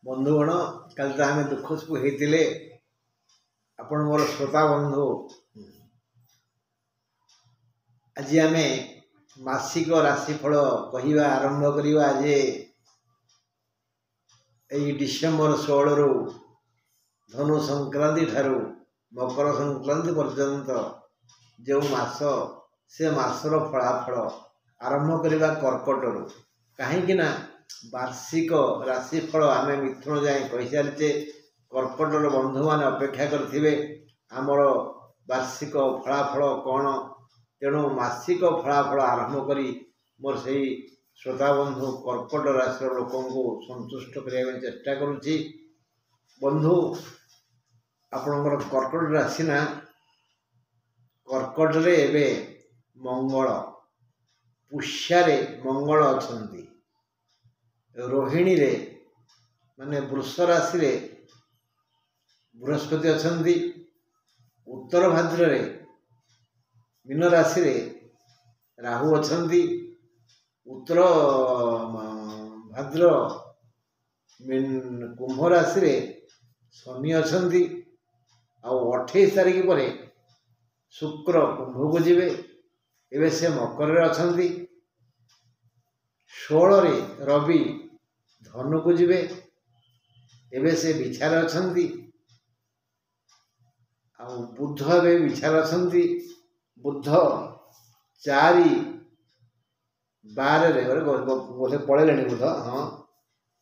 बंधुगण कल तो आम दुख सुख होते आपण मोर श्रोता बंधु आज आम मासिक राशिफल कहवा आरंभ करवा आज डिसेम्बर 16 रु धनु संक्रांति ठारू मकर संक्रांति पर्यंत जो मास से मासर फलाफल आरंभ करवा कर्कट रु कहीं वार्षिक राशिफल आम मिथुन जाए कही सारी कर्कटर बंधु मान अपेक्षा करेंगे आमर वार्षिक फलाफल कौन तेणु मासिक फलाफल आरंभ करी मोर से श्रोता बंधु कर्कट राशि लोक संतुष्ट करने चेष्टा करुच्ची। बंधु आपणकर कर्कट राशि ना कर्कट रे एबे मंगल पुष्यारे मंगल अछंती रोहिणी रे माने वृष राशि रे बृहस्पति अछंती उत्तर भाद्र रे मीन राशि रे राहु अछंती उत्तर भाद्र कुंभ राशि रे शनि अछंती आ 28 तारीख पर शुक्र कुंभ को जीवे एवं से मकर रे अछंती 16 रे रवि धनु को जीवे एवं से बिछार अछंती आ बुध एवं बिछार अछंती बुध 4/12 बोले पड़े बुध हाँ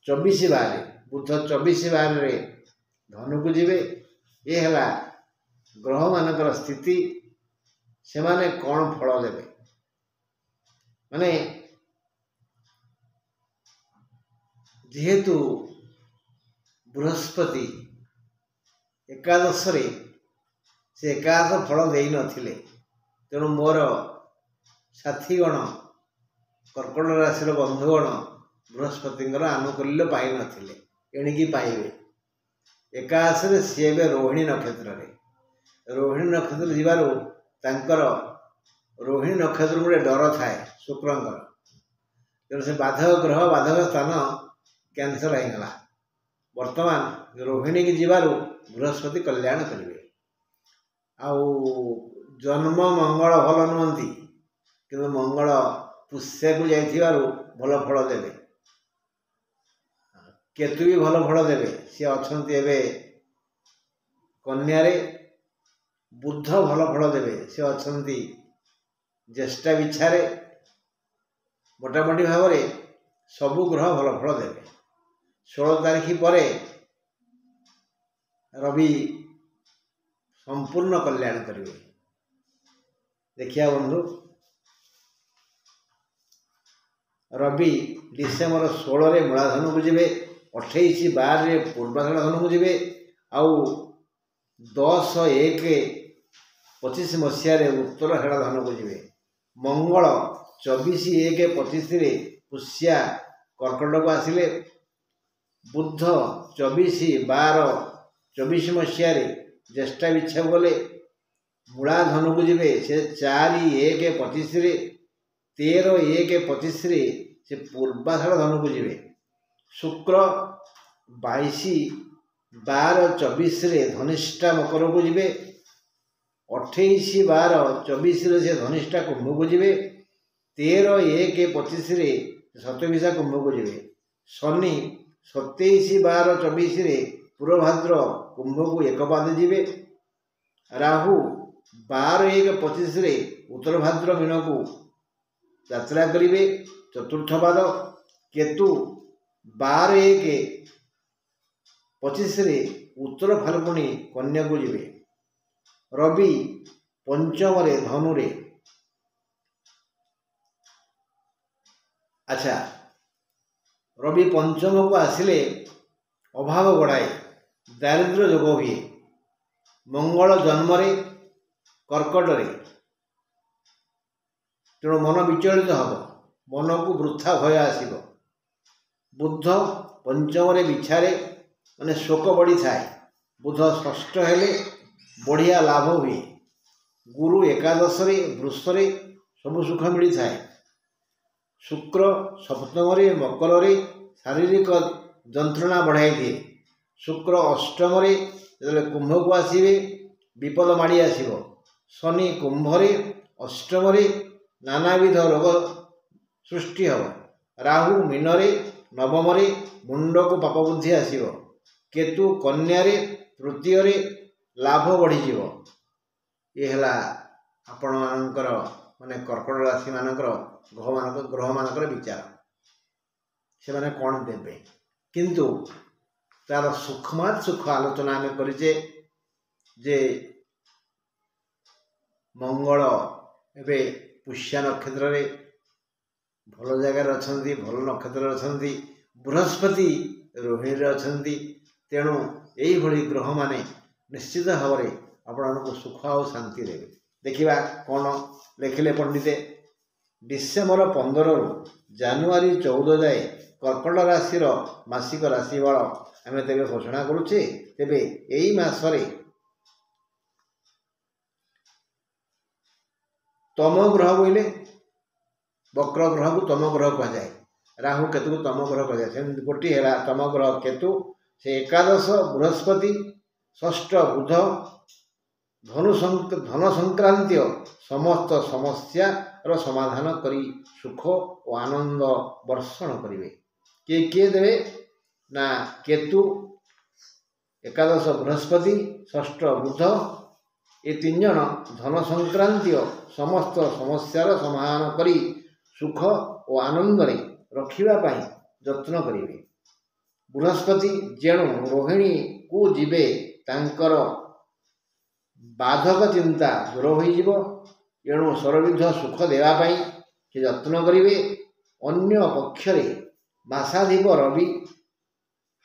24/12 बुध 24/12 रे धनु को जीवे ये है ग्रह मानकर स्थिति से माने कौन फल देवे माने जेहेतु बृहस्पति एकादश से एकादश फल दे नथिले तेणु मोर साथीगण कर्कट राशि बंधुगण बृहस्पति आनुकूल्य पाई नथिले एणिकी पाइबे एकादश सी ए रोहिणी नक्षत्र रोहिणी नक्षत्र जीवारू तांकर रोहिणी नक्षत्र गोटे डर थाए शुक्रंकर तेणु से बाधक ग्रह बाधक स्थान कैंसल होगा वर्तमान रोहिणी की जीवारू बृहस्पति कल्याण करेंगे आउ जन्म मंगल भल नुहति कि मंगल पुष्य को जाइथिबारु भल फल देवे केतु भी भल फल देवे सी अछंती एबे कन्या रे बुध भल फल देवे सी अछंती ज्येष्ठा बिछारे मोटामोटी भाव में सबु ग्रह भल फल देवे 16 तारीख पर रवि संपूर्ण कल्याण करेंगे। देखिया बंधु रवि डिसेम्बर 16 रे मूलाधन को जीवे 28/12 रे पूर्वाषाढ़ धन को जीवे आउ 10/1/25 मसीह रे उत्तराषाढ़ धन को जीवे मंगल 24/1/25 रे पुष्या कर्कट को आसिले बुध 24/12/24 मसीह रे ज्येष्ठा बिछा गले मूला धन को जीवे से 4/1/25 रे 13/1/25 रे से पूर्वाषाढ़ धन को जीवे शुक्र 22/12/24 रे धनिष्ठा मकर को जीवे 28/12/24 रे से धनिष्ठा कुंभ को जीवे 13/1/25 रे शतभिषा कुंभ को जीवे शनि 27/12/24 रे पूर्वभाद्र कुंभ को एक पाद जीवे राहु 12/1/25 रे उत्तर भाद्र मीन को यात्रा करिवे चतुर्थ पाद केतु 12/1/25 रे उत्तर फाल्गुनी कन्या को जीवे रवि पंचम रे धनु रे अच्छा रवि पंचम को आसिले अभाव गड़ाए दारिद्र्य जोग हुए मंगल जन्म रे कर्कट रे तेणु मन विचलित हम मन को वृथा भय आसब बुध पंचम रे बिछारे माने शोक बढ़ी थाए बुध षष्ठ हेले बढ़िया लाभ हुए गुरु एकादश रे वृष रे सब सुख मिली थाए शुक्र सप्तम रे मकर रे शारीरिक ଯନ୍ତ୍ରଣା ବଢ଼ାଇ ଦିଏ। ଶୁକ୍ର ଅଷ୍ଟମରେ ଯେତେବେଳେ କୁମ୍ଭକୁ ଆସିବେ ବିପଦ ମାଡ଼ି ଆସିବ। ଶନି କୁମ୍ଭରେ ଅଷ୍ଟମରେ ନାନାବିଧ ରୋଗ ସୃଷ୍ଟି ହେବ। ରାହୁ ମୀନରେ ନବମରେ ମୁଣ୍ଡକୁ ପାପ ବୁଦ୍ଧି ଆସିବ। କେତୁ କନ୍ୟାରେ ତୃତୀୟରେ ଲାଭ ବଢ଼ିଯିବ। ଇଏ ହେଲା ଆପଣମାନଙ୍କର ମାନେ କର୍କଟ ରାଶି ମାନଙ୍କର ଗ୍ରହମାନଙ୍କର ବିଚାର। ସେମାନେ କ'ଣ ଦେବେ, କିନ୍ତୁ ତାର ସୂକ୍ଷ୍ମାତ୍ ସୂକ୍ଷ୍ମ ଆଲୋଚନା ଆମେ କରିଛେ ଯେ ମଙ୍ଗଳ ଏବେ ପୁଷ୍ୟା ନକ୍ଷତ୍ରରେ ଭଲ ଜାଗାରେ ଅଛନ୍ତି, ଭଲ ନକ୍ଷତ୍ରରେ ଅଛନ୍ତି। ବୃହସ୍ପତି ରୋହିଣୀରେ ଅଛନ୍ତି। ତେଣୁ ଏଇଭଳି ଗ୍ରହମାନେ ନିଶ୍ଚିତ ଭାବରେ ଆପଣମାନଙ୍କୁ ସୁଖ ଆଉ ଶାନ୍ତି ଦେବେ। ଦେଖିବା କ'ଣ ଲେଖିଲେ ପଣ୍ଡିତେ। ଡିସେମ୍ବର 15ରୁ ଜାନୁଆରୀ 14 ଯାଏ କର୍କଟ ରାଶିର ମାସିକ ରାଶି ବଳ ଆମେ ତେବେ ଘୋଷଣା କରୁଛେ। ତେବେ ଏଇ ମାସରେ ତମ ଗ୍ରହ ବୋଇଲେ ବକ୍ର ଗ୍ରହକୁ ତମ ଗ୍ରହ କୁହାଯାଏ। ରାହୁ କେତୁକୁ ତମ ଗ୍ରହ କୁହାଯାଏ। ସେମିତି ଗୋଟିଏ ହେଲା ତମ ଗ୍ରହ କେତୁ, ସେ ଏକାଦଶ ବୃହସ୍ପତି, ଷଷ୍ଠ ବୁଧ ଧନ ସଂକ୍ରାନ୍ତୀୟ ସମସ୍ତ ସମସ୍ୟାର ସମାଧାନ କରି ସୁଖ ଓ ଆନନ୍ଦ ବର୍ଷଣ କରିବେ। କିଏ କିଏ ଦେବେ ନା କେତୁ, ଏକାଦଶ ବୃହସ୍ପତି, ଷଷ୍ଠ ବୁଧ, ଏ 3 ଜଣ ଧନ ସଂକ୍ରାନ୍ତୀୟ ସମସ୍ତ ସମସ୍ୟାର ସମାଧାନ କରି ସୁଖ ଓ ଆନନ୍ଦରେ ରଖିବା ପାଇଁ ଯତ୍ନ କରିବେ। ବୃହସ୍ପତି ଯେଣୁ ରୋହିଣୀକୁ ଯିବେ ତାଙ୍କର ବାଧକ ଚିନ୍ତା ଦୂର ହୋଇଯିବ। ଏଣୁ ସର୍ବାଧିକ ସୁଖ ଦେବା ପାଇଁ ସେ ଯତ୍ନ କରିବେ। ଅନ୍ୟ ପକ୍ଷରେ ମାସାଧିପ ରବି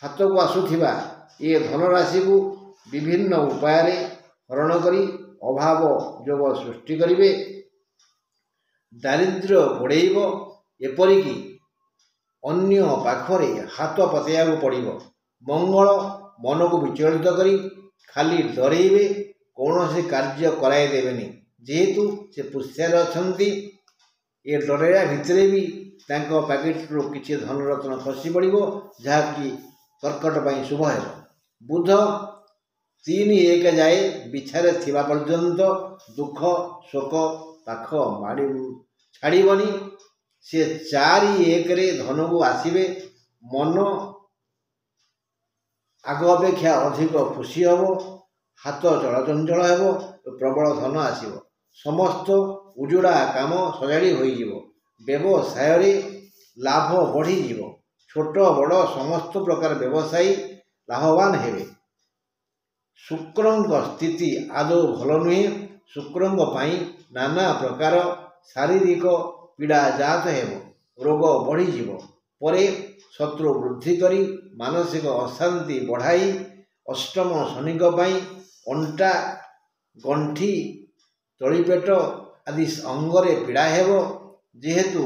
ହାତକୁ ଆସୁଥିବା ଏ ଧନରାଶିକୁ ବିଭିନ୍ନ ଉପାୟରେ ହରଣ କରି ଅଭାବ ଯୋଗ ସୃଷ୍ଟି କରିବେ। ଦାରିଦ୍ର୍ୟ ଗୋଡ଼େଇବ। ଏପରିକି ଅନ୍ୟ ପାଖରେ ହାତ ପତେଇବାକୁ ପଡ଼ିବ। ମଙ୍ଗଳ ମନକୁ ବିଚଳିତ କରି ଖାଲି ଡରେଇବେ, କୌଣସି କାର୍ଯ୍ୟ କରାଇ ଦେବେନି। ଯେହେତୁ ସେ ପୁଷ୍ୟରେ ଅଛନ୍ତି, ଏ ଡରେଇବା ଭିତରେ ବି ତାଙ୍କ ପ୍ୟାକେଟରୁ କିଛି ଧନରତ୍ନ ଖସି ପଡ଼ିବ, ଯାହାକି କର୍କଟ ପାଇଁ ଶୁଭ ହେବ। ବୁଧ 3-1 ଯାଏ ବିଛାରେ ଥିବା ପର୍ଯ୍ୟନ୍ତ ଦୁଃଖ ଶୋକ ପାଖ ଛାଡ଼ିବନି। ସେ 4-1ରେ ଧନକୁ ଆସିବେ। ମନ ଆଗ ଅପେକ୍ଷା ଅଧିକ ଖୁସି ହେବ। ହାତ ଚଳଚଞ୍ଚଳ ହେବ। ପ୍ରବଳ ଧନ ଆସିବ। ସମସ୍ତ ଉଜୁଡ଼ା କାମ ସଜାଡ଼ି ହୋଇଯିବ। ବ୍ୟବସାୟରେ ଲାଭ ବଢ଼ିଯିବ। ଛୋଟ ବଡ଼ ସମସ୍ତ ପ୍ରକାର ବ୍ୟବସାୟୀ ଲାଭବାନ ହେବେ। ଶୁକ୍ରଙ୍କ ସ୍ଥିତି ଆଦୌ ଭଲ ନୁହେଁ। ଶୁକ୍ରଙ୍କ ପାଇଁ ନାନା ପ୍ରକାର ଶାରୀରିକ ପୀଡ଼ା ଜାତ ହେବ। ରୋଗ ବଢ଼ିଯିବ। ପରେ ଶତ୍ରୁ ବୃଦ୍ଧି କରି ମାନସିକ ଅଶାନ୍ତି ବଢ଼ାଇ ଅଷ୍ଟମ ଶନିଙ୍କ ପାଇଁ ଅଣ୍ଟା ଗଣ୍ଠି ତଳିପେଟ ଆଦି ଅଙ୍ଗରେ ପୀଡ଼ା ହେବ। ଯେହେତୁ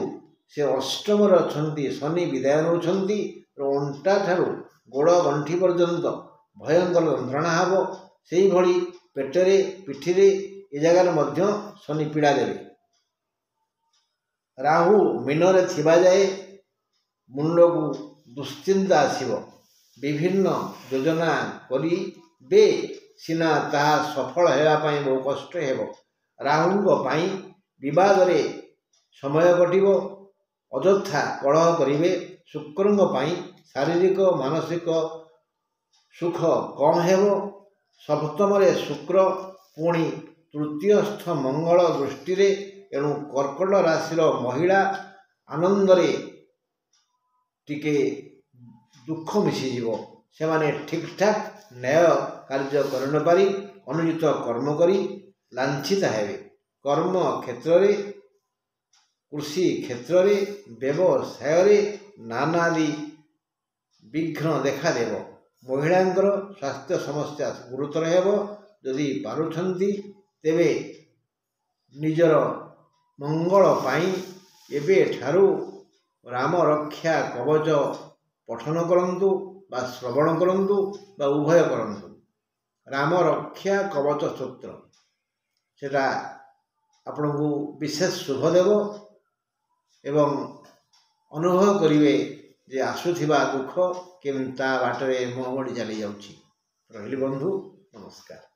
ସେ ଅଷ୍ଟମରେ ଅଛନ୍ତି, ଶନି ବିଦାୟ ନେଉଛନ୍ତି। ଅଣ୍ଟା ଠାରୁ ଗୋଡ଼ ଗଣ୍ଠି ପର୍ଯ୍ୟନ୍ତ ଭୟଙ୍କର ଯନ୍ତ୍ରଣା ହେବ। ସେହିଭଳି ପେଟରେ ପିଠିରେ ଏ ଜାଗାରେ ମଧ୍ୟ ଶନି ପୀଡ଼ା ଦେବେ। ରାହୁ ମୀନରେ ଥିବା ଯାଏ ମୁଣ୍ଡକୁ ଦୁଶ୍ଚିନ୍ତା ଆସିବ। ବିଭିନ୍ନ ଯୋଜନା କରିବେ ସିନା ତାହା ସଫଳ ହେବା ପାଇଁ ବହୁ କଷ୍ଟ ହେବ। ରାହୁଙ୍କ ପାଇଁ ବିବାଦରେ ସମୟ କଟିବ। ଅଯଥା କଳହ କରିବେ। ଶୁକ୍ରଙ୍କ ପାଇଁ ଶାରୀରିକ ମାନସିକ ସୁଖ କମ୍ ହେବ। ସପ୍ତମରେ ଶୁକ୍ର, ପୁଣି ତୃତୀୟସ୍ଥ ମଙ୍ଗଳ ଦୃଷ୍ଟିରେ। ଏଣୁ କର୍କଟ ରାଶିର ମହିଳା ଆନନ୍ଦରେ ଟିକେ ଦୁଃଖ ମିଶିଯିବ। ସେମାନେ ଠିକ୍ ଠାକ୍ ନ୍ୟାୟ କାର୍ଯ୍ୟ କରିନପାରି ଅନୁଚିତ କର୍ମ କରି ଲାଞ୍ଛିତ ହେବେ। କର୍ମ କ୍ଷେତ୍ରରେ, କୃଷି କ୍ଷେତ୍ରରେ, ବ୍ୟବସାୟରେ ନାନାଦି ବିଘ୍ନ ଦେଖାଦେବ। ମହିଳାଙ୍କର ସ୍ୱାସ୍ଥ୍ୟ ସମସ୍ୟା ଗୁରୁତର ହେବ। ଯଦି ପାରୁଛନ୍ତି ତେବେ ନିଜର ମଙ୍ଗଳ ପାଇଁ ଏବେଠାରୁ ରାମ ରକ୍ଷା କବଚ ପଠନ କରନ୍ତୁ ବା ଶ୍ରବଣ କରନ୍ତୁ ବା ଉଭୟ କରନ୍ତୁ। ରାମ ରକ୍ଷା କବଚ ସ୍ତୋତ୍ର, ସେଟା ଆପଣଙ୍କୁ ବିଶେଷ ଶୁଭ ଦେବ ଏବଂ ଅନୁଭବ କରିବେ ଯେ ଆସୁଥିବା ଦୁଃଖ କେମିତି ତା ବାଟରେ ମୁହଁ ମୋଡ଼ି ଚାଲି ଯାଉଛି। ରହିଲି ବନ୍ଧୁ, ନମସ୍କାର।